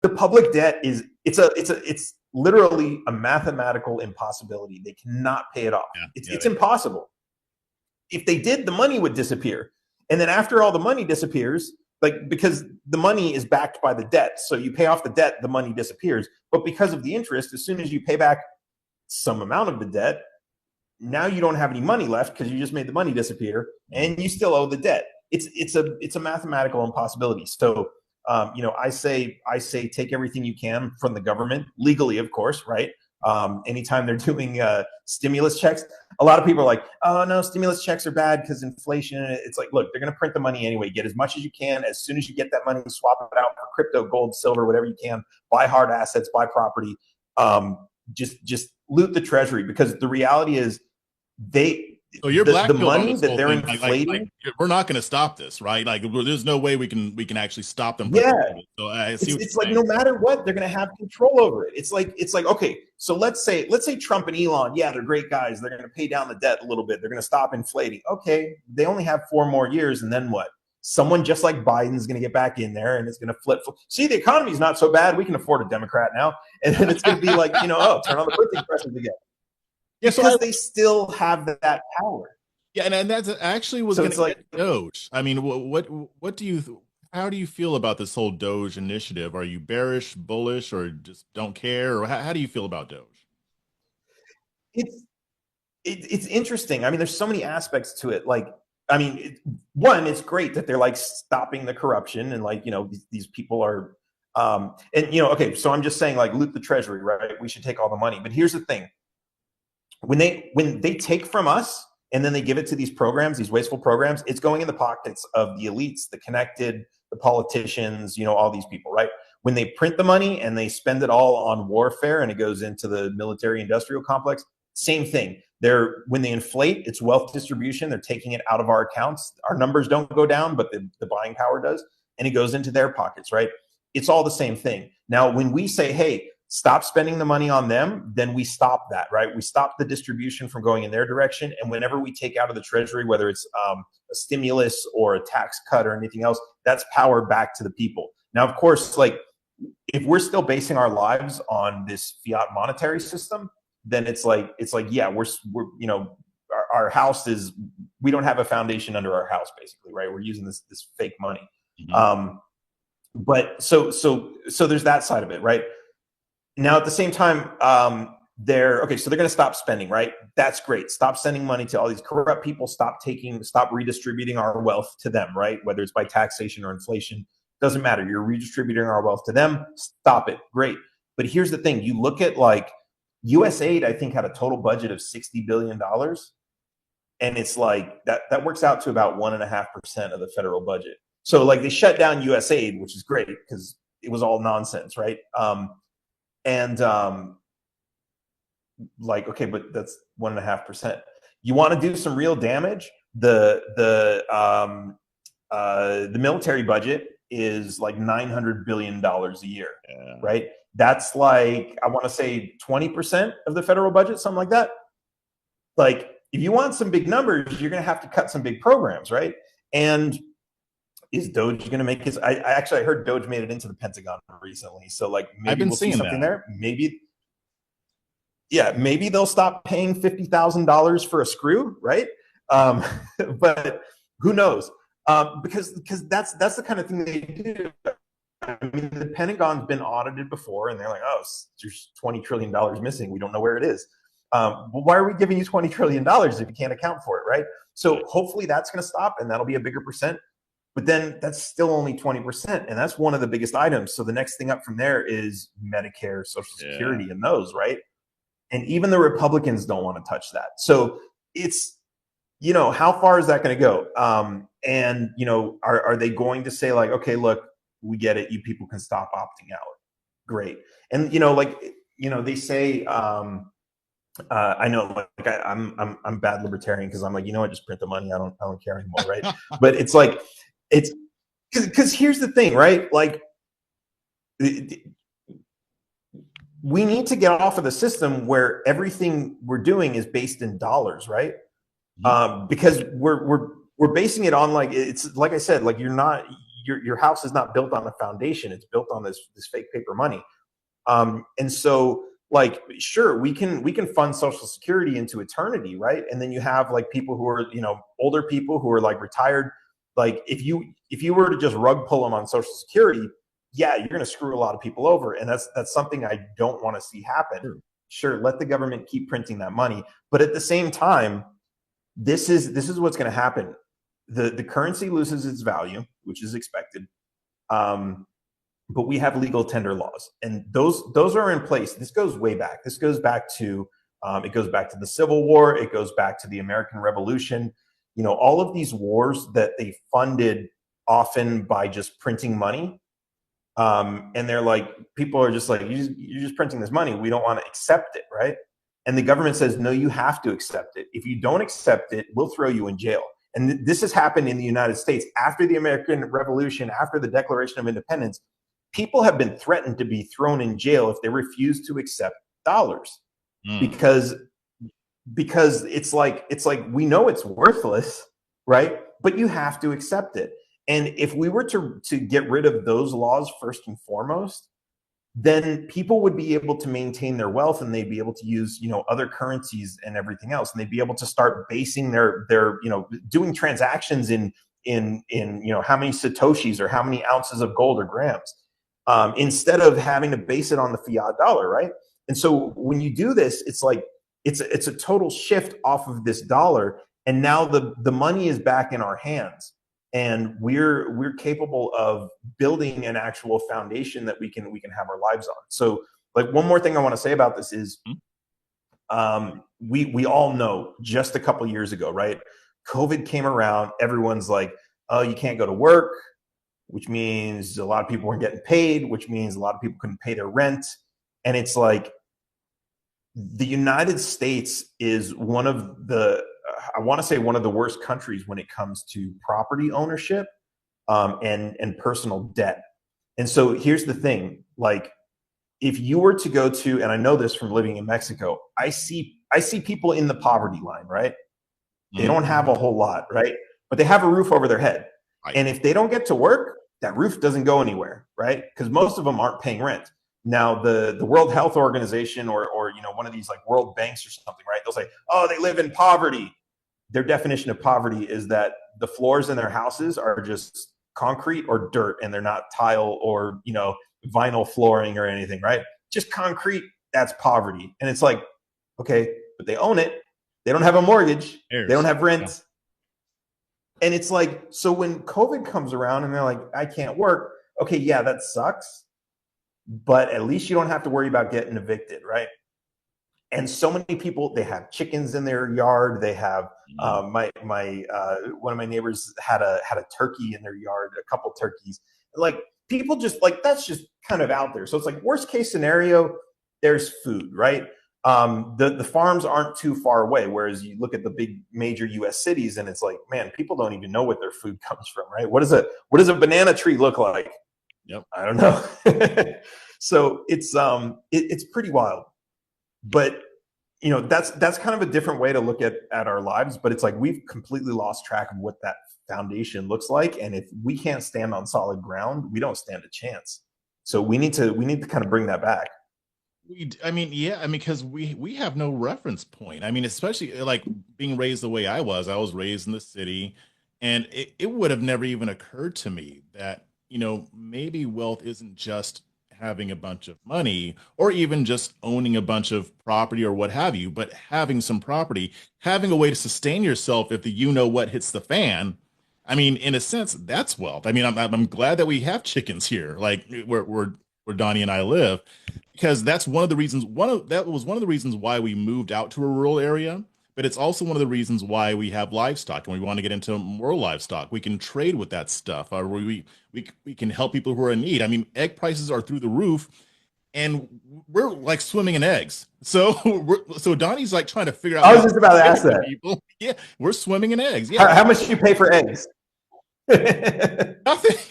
The public debt is it's literally a mathematical impossibility. They cannot pay it off. It's impossible. If they did, the money would disappear. And then after all the money disappears, like, because the money is backed by the debt. So you pay off the debt, the money disappears. But because of the interest, as soon as you pay back some amount of the debt, now you don't have any money left because you just made the money disappear and you still owe the debt. It's a mathematical impossibility. So I say take everything you can from the government, legally, of course, right? Anytime they're doing stimulus checks, a lot of people are like, oh no, stimulus checks are bad because inflation. It's like, look, they're going to print the money anyway. Get as much as you can. As soon as you get that money, swap it out for crypto, gold, silver, whatever you can. Buy hard assets, buy property. Just loot the treasury, because the reality is so you're the money that they're inflating. We're not going to stop this, right? Like, there's no way we can actually stop them. Yeah. So I see it's like, no matter what, they're going to have control over it. It's like, okay, so let's say Trump and Elon, yeah, they're great guys. They're going to pay down the debt a little bit. They're going to stop inflating. Okay, they only have 4 more years, and then what? Someone just like Biden's going to get back in there, and it's going to flip. See, the economy's not so bad. We can afford a Democrat now, and then it's going to be like, turn on the printing presses again. Yeah, because they still have that power. Yeah, and that's actually was going to get Doge. I mean, how do you feel about this whole Doge initiative? Are you bearish, bullish, or just don't care? Or how do you feel about Doge? It's interesting. I mean, there's so many aspects to it. Like, I mean, one, it's great that they're like stopping the corruption, and like, these people are, okay, so I'm just saying, like, loot the treasury, right? We should take all the money. But here's the thing. When they take from us and then they give it to these programs, these wasteful programs, it's going in the pockets of the elites, the connected, the politicians, all these people, right? When they print the money and they spend it all on warfare and it goes into the military industrial complex, same thing. When they inflate, it's wealth distribution. They're taking it out of our accounts. Our numbers don't go down, but the buying power does, and it goes into their pockets, right? It's all the same thing. Now, when we say, hey, stop spending the money on them, then we stop that, right? We stop the distribution from going in their direction. And whenever we take out of the treasury, whether it's a stimulus or a tax cut or anything else, that's power back to the people. Now, of course, like, if we're still basing our lives on this fiat monetary system, then it's like, yeah, we're our house is, we don't have a foundation under our house, basically, right? We're using this fake money. Mm-hmm. But so there's that side of it, right? Now, at the same time, they're going to stop spending, right? That's great. Stop sending money to all these corrupt people. Stop redistributing our wealth to them, right? Whether it's by taxation or inflation, doesn't matter. You're redistributing our wealth to them. Stop it. Great. But here's the thing. You look at, like, USAID, I think, had a total budget of $60 billion. And it's like, that works out to about 1.5% of the federal budget. So, like, they shut down USAID, which is great because it was all nonsense, right? Like, okay, but that's 1.5%. You want to do some real damage? The military budget is like $900 billion a year, right? That's like, I want to say 20% of the federal budget, something like that. Like, if you want some big numbers, you're going to have to cut some big programs, right? And is Doge going to make his? I heard Doge made it into the Pentagon recently, so like maybe we'll see something there. Maybe they'll stop paying $50,000 for a screw, right? But who knows? Because that's the kind of thing they do. I mean, the Pentagon's been audited before, and they're like, oh, there's $20 trillion missing. We don't know where it is. Well, why are we giving you $20 trillion if you can't account for it, right? So hopefully that's going to stop, and that'll be a bigger percent. But then that's still only 20%, and that's one of the biggest items. So the next thing up from there is Medicare, Social Security, and those, right? And even the Republicans don't want to touch that. So it's, how far is that going to go? And, are they going to say, like, okay, look, we get it. You people can stop opting out. Great. And, they say, I know, like, I'm bad libertarian because I'm like, just print the money. I don't care anymore, right? But it's like, it's because here's the thing, right? Like, we need to get off of the system where everything we're doing is based in dollars, right? Because we're basing it on, like, it's like I said, like, your house is not built on a foundation. It's built on this fake paper money. And so, like, sure, we can fund Social Security into eternity, right? And then you have like people who are, older people who are like retired. Like, if you were to just rug pull them on Social Security, yeah, you're going to screw a lot of people over, and that's something I don't want to see happen. Sure, let the government keep printing that money, but at the same time, this is what's going to happen. The currency loses its value, which is expected. But we have legal tender laws, and those are in place. This goes way back. This goes back to it goes back to the Civil War. It goes back to the American Revolution. All of these wars that they funded often by just printing money. And they're like, people are just like, you're just printing this money. We don't want to accept it, right? And the government says, no, you have to accept it. If you don't accept it, we'll throw you in jail. And this has happened in the United States after the American Revolution, after the Declaration of Independence. People have been threatened to be thrown in jail if they refuse to accept dollars, because it's like we know it's worthless, right? But you have to accept it. And if we were to get rid of those laws first and foremost, then people would be able to maintain their wealth, and they'd be able to use other currencies and everything else, and they'd be able to start basing their doing transactions in how many satoshis or how many ounces of gold or grams, instead of having to base it on the fiat dollar, right? And so when you do this, it's like it's a total shift off of this dollar, and now the money is back in our hands, and we're capable of building an actual foundation that we can have our lives on. So, like, one more thing I want to say about this is, we all know just a couple years ago, right? COVID came around. Everyone's like, oh, you can't go to work, which means a lot of people weren't getting paid, which means a lot of people couldn't pay their rent. And it's like, the United States is one of the worst countries when it comes to property ownership, and personal debt. And so here's the thing, like, if you were to go to, and I know this from living in Mexico, I see people in the poverty line, right? They don't have a whole lot, right? But they have a roof over their head. Right. And if they don't get to work, that roof doesn't go anywhere, right? Because most of them aren't paying rent. Now, the World Health Organization or one of these like world banks or something, right? They'll say, oh, they live in poverty. Their definition of poverty is that the floors in their houses are just concrete or dirt, and they're not tile or vinyl flooring or anything, right? Just concrete. That's poverty. And it's like, okay, but they own it. They don't have a mortgage. They don't have rent. Yeah. And it's like, so when COVID comes around and they're like, I can't work. Okay, yeah, that sucks. But at least you don't have to worry about getting evicted, right? And so many people, they have chickens in their yard. They have one of my neighbors had a turkey in their yard, a couple turkeys. Like, people just like, that's just kind of out there. So it's like, worst case scenario, there's food, right? The farms aren't too far away. Whereas you look at the big major U.S. cities, and it's like, man, people don't even know what their food comes from, right? What does a banana tree look like? Yep. I don't know. So it's pretty wild. But that's kind of a different way to look at our lives. But it's like, we've completely lost track of what that foundation looks like, and if we can't stand on solid ground, we don't stand a chance. So we need to kind of bring that back. Because we have no reference point. I mean, especially like being raised the way I was raised in the city, and it would have never even occurred to me that maybe wealth isn't just having a bunch of money or even just owning a bunch of property or what have you, but having some property, having a way to sustain yourself if the what hits the fan. I mean, in a sense, that's wealth. I mean, I'm glad that we have chickens here, like where Donnie and I live, because that's one of the reasons. That was one of the reasons why we moved out to a rural area. But it's also one of the reasons why we have livestock, and we want to get into more livestock. We can trade with that stuff, or we can help people who are in need. I mean, egg prices are through the roof, and we're like swimming in eggs. So Donnie's like trying to figure out. I was just about to ask that. People. Yeah, we're swimming in eggs. Yeah. How much do you pay for eggs? Nothing.